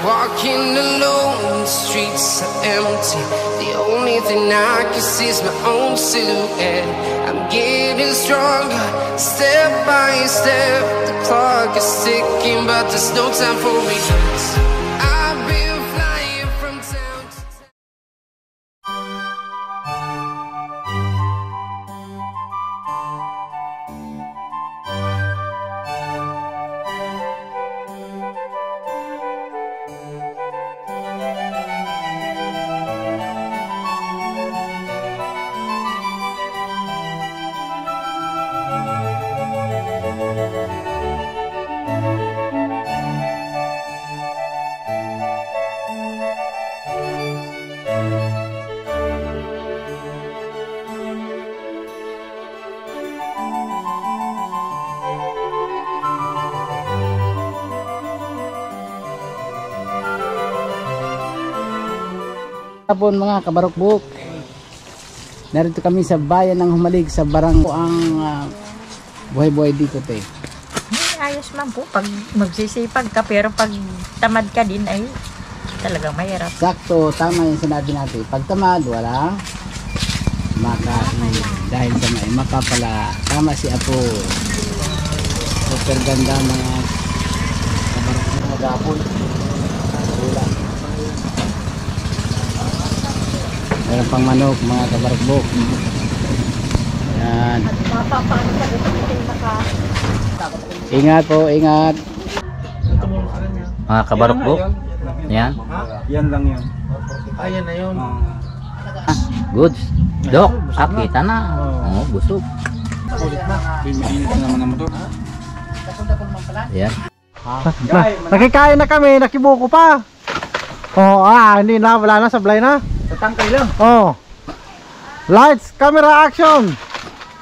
Walking alone, the streets are empty. The only thing I can see is my own silhouette. I'm getting stronger, step by step. The clock is ticking, but there's no time for regrets. I've been flying from town to town. Hapon mga kabarokbok, narito kami sa bayan ng Humalig sa barangay ang buhay-buhay dito te. Ayos man po pag magsisipag ka, pero pag tamad ka din ay talagang mahirap. Sakto, tama yung sinabi natin. Pag tamad, wala makain dahil sa may maka pala. Tama si Apo. Super ganda mga kabarokbok maghapon. Wala. Meron pang manok mga kabarokbok. Yan. Ingat po, ingat. Mga kabarokbok. Yan. Yan lang yun. Ayan na yun. Goods. Dok, kita na. Oo, busog. Bimiinit na naman ang motor. Yan. Nakikain na kami, nakibuko pa. Oh, hindi na, wala na, sablay na. Tatangkay lang. Oh. Lights, camera, action.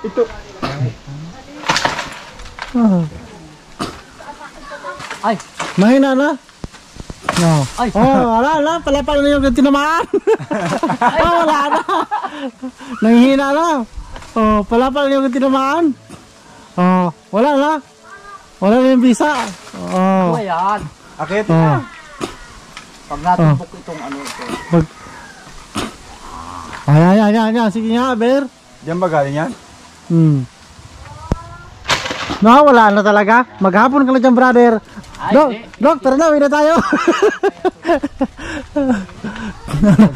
Ito. Ay, Mahina na. No. Ay. Wala na, palapal na yung tinamaan. Wala na. Nanghihina na. Oh, palapal na yung tinamaan. Oh, wala na. Wala na yung bisa. Oh. yan. Akit Oh. na. Pag natumbok itong ano ito. Ayan. Sige nga, Ber. Diyan ba galing yan? No, wala na talaga. Maghapon ka na dyan, brother. Dok, tara na, uwi na tayo.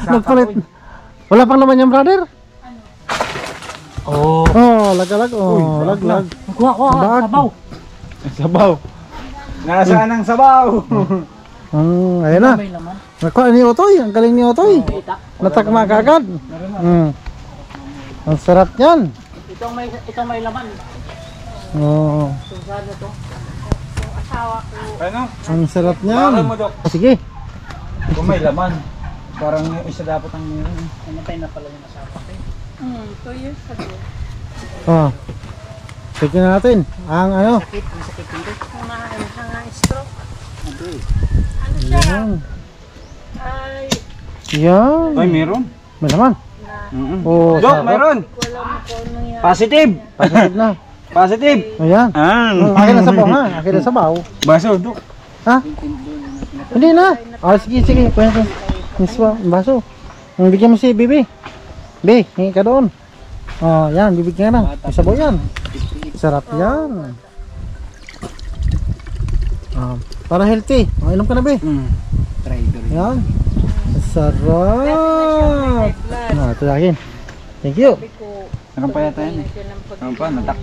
Nagpalit. Wala pang laman yan, brother. Oh, lag. Oh, lag. Kuha, sabaw. Sabaw. Nasaan ang sabaw? Ayun na. Nakuha ni Otoy, ang galing ni Otoy. Natakma ka agad. Ang sarap yan. Itong may laman. Oo. Ano? Ang sarap Bakal niyan. mo, Dok. Sige. Kung may laman. Parang yung isa dapat ang meron. Namatay na pala yung asawa ko. 2 years ago. Oh. Tignan natin ang ano. Sakit dito. Mga stroke. Okay. Ano siya? Yan. Ay, Yan. Ay, meron. May naman. Oh, Dok, sarap. meron. wala mo ko ano yan. Positive. Positive na. Positive. Ayan. Akin na sabaw ha. Akin na sabaw. Baso, Dok. Ha? Hindi na. Sige. Pwede. Yung baso. Bigyan mo si Bibi. Bi, hingi ka doon. Oh, yan. Bibigyan ka na. May sabaw yan. Sarap yan. Para healthy. Inom ka na, Bi. Yan. Sarap. Ito akin. Thank you. Meron pa yata yan eh. Meron pa, natak.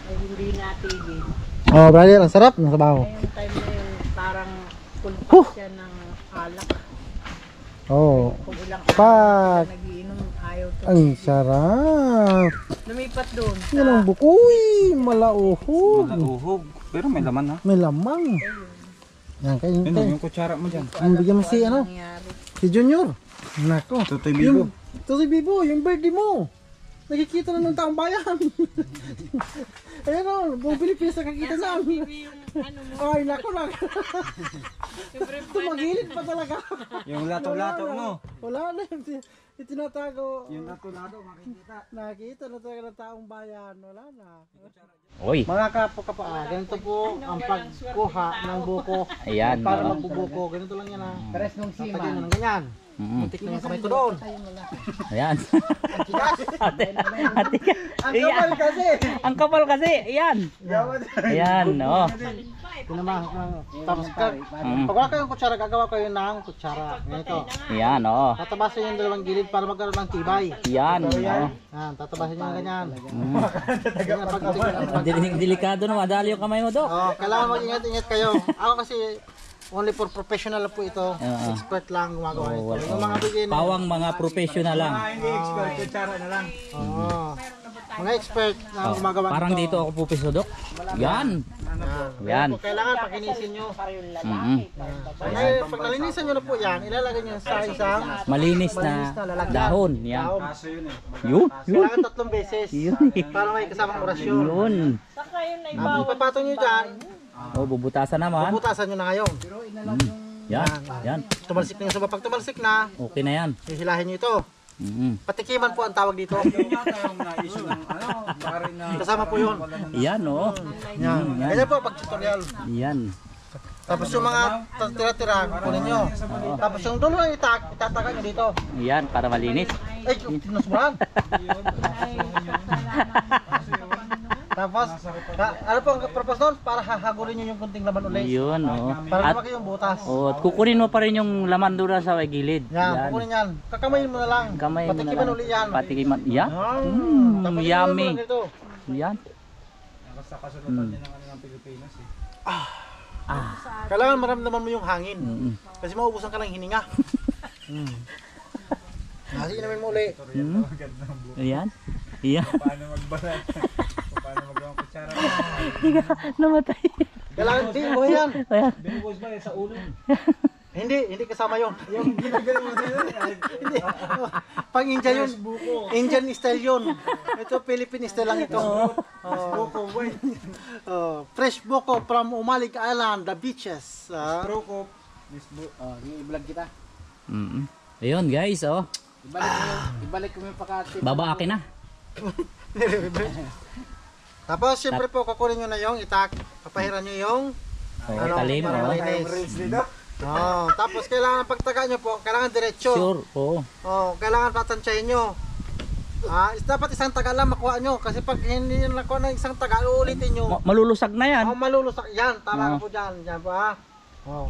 Ay, hindi natigil. Oh, brother, ang sarap ng sabaw. Yung time na yun, parang Huh! pulpas siya ng alak. Oh, Kung ilang Pak. araw nagiinom, ayaw to. ang sarap. Lumipat doon. Yan ang bukoy. Malauhog. Malauhog. Pero may laman ha. May lamang. Yan, kainin Ano, tayo. yung kutsara mo dyan. Bigyan mo si ano? Nangyari. Si Junior. Nako. Tutoy Bibo. Tutoy Bibo, yung birthday mo. Nakikita na ng taong bayan. Ayan o, buong Pilipinas nakikita namin. Ano mo? Ay, nako lang. Siyempre, Tumagilid pa talaga. Yung lato-lato mo. Wala na. Itinatago. Yung natulado, makikita. Nakita na talaga ng taong bayan. Wala na. Uy. Mga kapwa, ganito po ang pagkuha ng buko. Ayan. Para oh. magbubuko. Ganito lang yan ha. Pares nung Tatagyan mo ng ganyan. Muntik na yung kamay ko doon. Ayan. Ang kapal kasi. Ang kapal kasi. Ayan. Ayan, oh. Pinamahak lang. Tapos pag wala kayong kutsara, gagawa kayo ng kutsara. Ganito. Ayan, oh. Tatabasin yung dalawang gilid para magkaroon ng tibay. Ayan, oh. Yan, tatabasin nyo ng ganyan. Delikado na, madali yung kamay mo, Dok. Oh, kailangan mag-ingat-ingat kayo. Ako kasi only for professional po ito. Expert lang gumagawa nito. Yung mga beginner. Pawang mga professional lang. Mga hindi expert, kutsara na lang. Oo. Mga expert na gumagawa Parang nito. dito ako pupiso, Dok. Yan. Yan. Kailangan pakinisin nyo. Pag nalinisan nyo na po yan, ilalagay nyo sa isang Malinis na dahon. Yan. Kaso yun eh. Yun. kailangan 3 beses. Yun. Para may kasamang orasyon. Yun. Saka yun na Ang ipapatong nyo dyan, Oh, bubutasan naman. bubutasan nyo na ngayon. Yan. Yan. Tumalsik na yung suba. Pag tumalsik na, Okay na yan. hihilahin nyo ito. Patikiman po ang tawag dito. Yung yata yung na-issue ng baka rin na... Kasama po yun. Yan, oh. Yan. Ganyan po pag tutorial. Yan. Tapos yung mga tira-tira, kunin nyo. Tapos yung dulo ng itataga nyo dito. Yan, para malinis. Ay, tinusburan. Tapos, ano po ang purpose doon? Para hahagulin nyo yung kunting laman ulit. Yun, oh. Para At lumaki yung butas. oh, at kukunin mo pa rin yung laman doon sa gilid. Yan, kukunin yan. Kakamayin mo na lang. Kamay mo na Patikiman lang. uli yan. Patikiman. Yan. Tapos Yummy. inuman mo ganito. Yan. Basta kasunod din ng Pilipinas eh. Kailangan maramdaman mo yung hangin. Kasi maubusan ka ng hininga. Kasi inamin mo uli. Ayan. Yan. Paano magbalat? Paano magawang kutsara? Namatay. Kailangan, di, buhay yan. Ayan. Binubos ba sa ulo? Hindi kasama yun. Yung ginagawa mo sa'yo. Hindi. Pang Indian yun. Indian style yun. Ito Philippine style lang ito. Buko, wait. Fresh buko from Umalig Island, the beaches. Buko. I-vlog kita. Ayun guys, oh. Ibalik ko yung pakati. Baba akin na. Tapos siyempre po kukunin nyo na yung itak. Papahiran nyo yung Talim, para oh. malinis. Tapos kailangan pagtaga nyo po, kailangan diretso. Sure, oh. Kailangan tatansyahin nyo. Dapat isang taga lang makuha nyo. Kasi pag hindi nyo nakuha ng isang taga, uulitin nyo. Malulusag na yan. Malulusak. Yan, tama ka po dyan. Yan po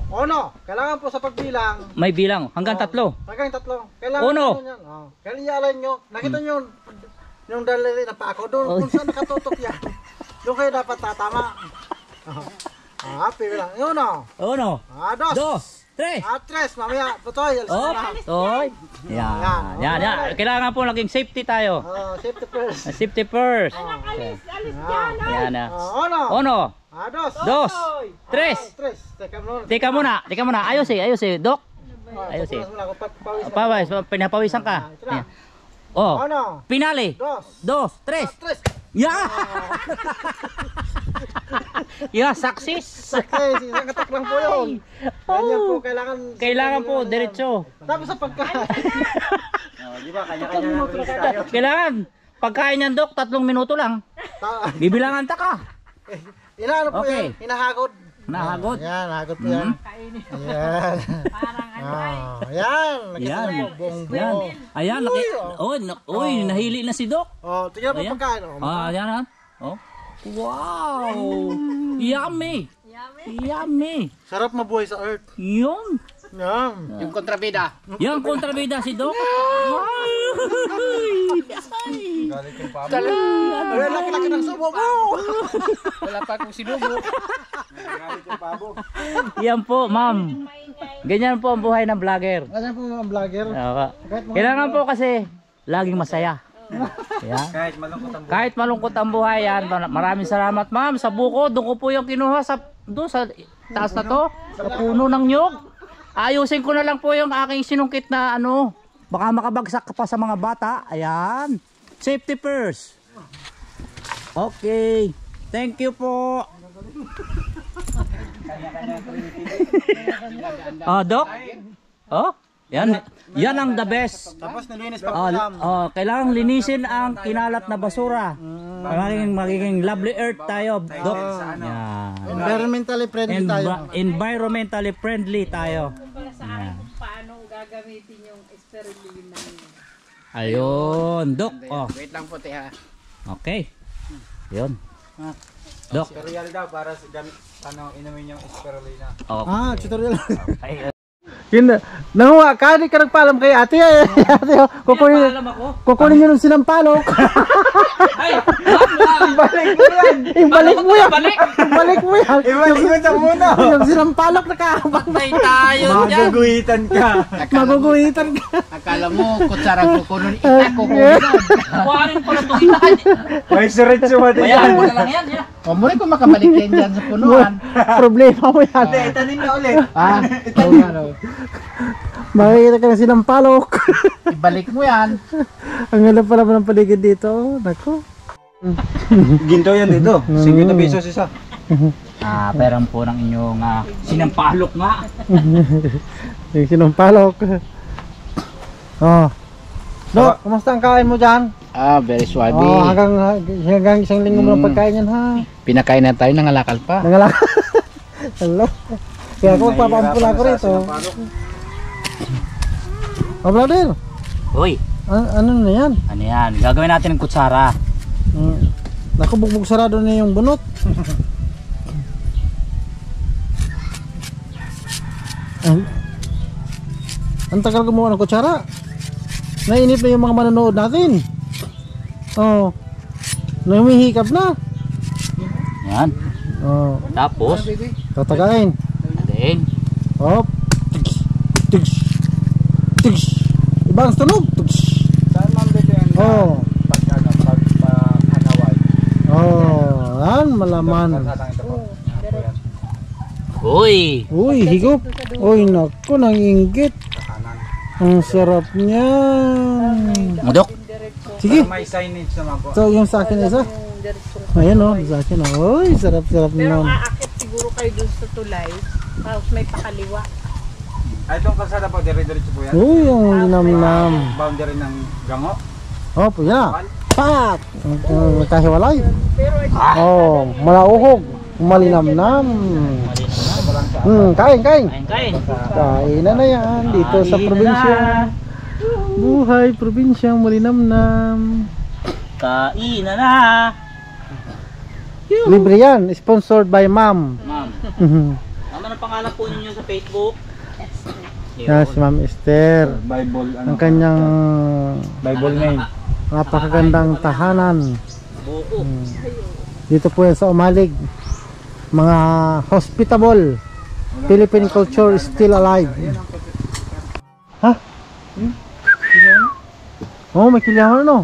Uno, kailangan po sa pagbilang. May bilang, hanggang 3. Hanggang 3. Kailangan Uno. yan. Kailangan ialan nyo. Nakita nyo yung daliri na pa ako. Doon, kung saan nakatutok yan. Doon kayo dapat tatama. Happy lang. Uno. Uno. Dos. 2, 3. Tres. Mamaya. Putoy. Oh, toy. Yan. Yan. Kailangan po naging safety tayo. Safety first. Safety first. alis dyan. Yan na. Uno. 1, Dos. 2, 3. Tres. Teka muna. Teka muna. Ayos eh, Dok. Ayos eh. Pawis, pinapawisan ka. Yan. Oh. Uno. Pinali. 2, 3. 3. Yeah. Yeah, success. Isang katak lang po yun. Ganyan po, Kailangan po diretso. Tapos sa pagkain. Di ba, kanya-kanya ng release tayo. Kailangan pagkain yan, Dok, 3 minuto lang. Bibilangan ta ka. Inaano po Okay. yan? Hinahagod. Nahagod. Yan, hagod po yan. Ayan. Parang Yan. Yan. Buong Yan. buo. Ayan, uy, nahili na si Dok. Tingnan po Ayan. pagkain. Ayan ha. Oh. Wow. Yummy. Yummy. Sarap mabuhay sa earth. Yun. Yan. Yung kontrabida si Dok. Galit yung pabo. Ay, laki-laki ng subo mo. Wala pa akong sinubo. Galit yung pabo. Yan po, ma'am. Ganyan po ang buhay ng vlogger. Ganyan po mga vlogger. Kailangan po kasi laging masaya. Yan. Kahit malungkot ang buhay. Kahit malungkot ang buhay yan. Maraming salamat, ma'am. Sa buko, doon ko po yung kinuha sa taas na to. Sa puno ng nyog. Ayusin ko na lang po yung aking sinungkit na ano. Baka makabagsak pa sa mga bata. Ayan. Safety first. Okay. Thank you po. Dok. Oh, yan. Yan ang the best. Tapos nilinis pa Oh, ulam. kailangang linisin ang kinalat na basura. Magiging lovely earth tayo, Dok. Yan. Environmentally friendly tayo. Environmentally friendly tayo. Yan. Paano gagamitin yung spirulina niyo? Ayun, Dok. Oh, Wait lang po, ha. okay. Yun. Dok. Tutorial daw para sa gamit ano inumin yung spirulina. Okay. Tutorial. Ay, Yun na. Nanguha ka, di ka nagpaalam kay ate eh. Ate, oh, kukunin, alam ako. kukunin nyo ng sinampalok. Ay, Ibalik mo yan. Ibalik mo yan. balik. Ibalik mo yan. Ibalik mo sa muna. Yung sinampalok na kahabang. Patay tayo dyan. Maguguhitan ka. Maguguhitan ka. Akala mo, kutsarang kukunin, kukunin. Kuhanin ko na itong itakan. May siretso mo din. Bayaan mo na lang yan. Yeah. O muna kung makabalik yan dyan sa punuan. Problema mo yan. Itanim na ulit. Ah, Makikita ka ng sinampalok. ibalik mo yan. Ang ganda pala mo ng paligid dito. Nako. Ginto yan dito. 50 pesos isa. Perang po ng inyong sinampalok nga. Yung sinampalok. Oh. Dok, kumusta ang kain mo dyan? Ah, very swabe. Oh, hanggang isang linggo mo ng pagkain yan ha. Pinakain na tayo, nangalakal pa. Nangalak. Hello. Kaya ako magpapampula ko rito. Oh, brother. Uy, Ano na yan? ano yan? Gagawin natin ng kutsara. Naku, bugbog sarado na yung bunot. Ang tagal gumawa ng kutsara. Nainip na yung mga manonood natin. Oh. Namihikap na. Yan. Oh. Tapos, Tatagain. then, Hop. Tigs. Tigs. Tigs. Iba ang tunog. Tigs. Saan ma'am dito yung Oh. pag-anaway? Oh. Yan, malaman. Kasatang ito po. uy, Uy, higop. Uy, naku, nanginggit. Ang sarap niyan. Dok. Sige. May signage naman po. So, yung sa akin isa. Ayan o, sa akin o. Uy, sarap-sarap Pero naman. aakit siguro kayo dun sa tulay. Tapos may pakaliwa. Ay, itong kalsada po, dire-diretso po yan. Uy, ang linamnam. Boundary ng Gango. Oh, po yan. Pak! Magkahiwalay. Pero ito, Oh, malauhog. Malinamnam. Kain, kain. Kain. Kain na yan dito sa probinsya. Buhay probinsyang malinamnam. Kain na. Libre yan. Sponsored by Ma'am. Ma'am, ano ang pangalan po ninyo sa Facebook? Yan si Ma'am Esther. Bible, ano? Ang kanyang Bible name. napakagandang tahanan. Buko. Dito po yan sa Umalig. Mga hospitable. Philippine culture is still alive. Ha? Oh, may kilyawan ano?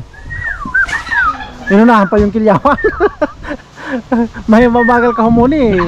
Inunahan pa yung kilyawan. May mabagal ka humuni eh.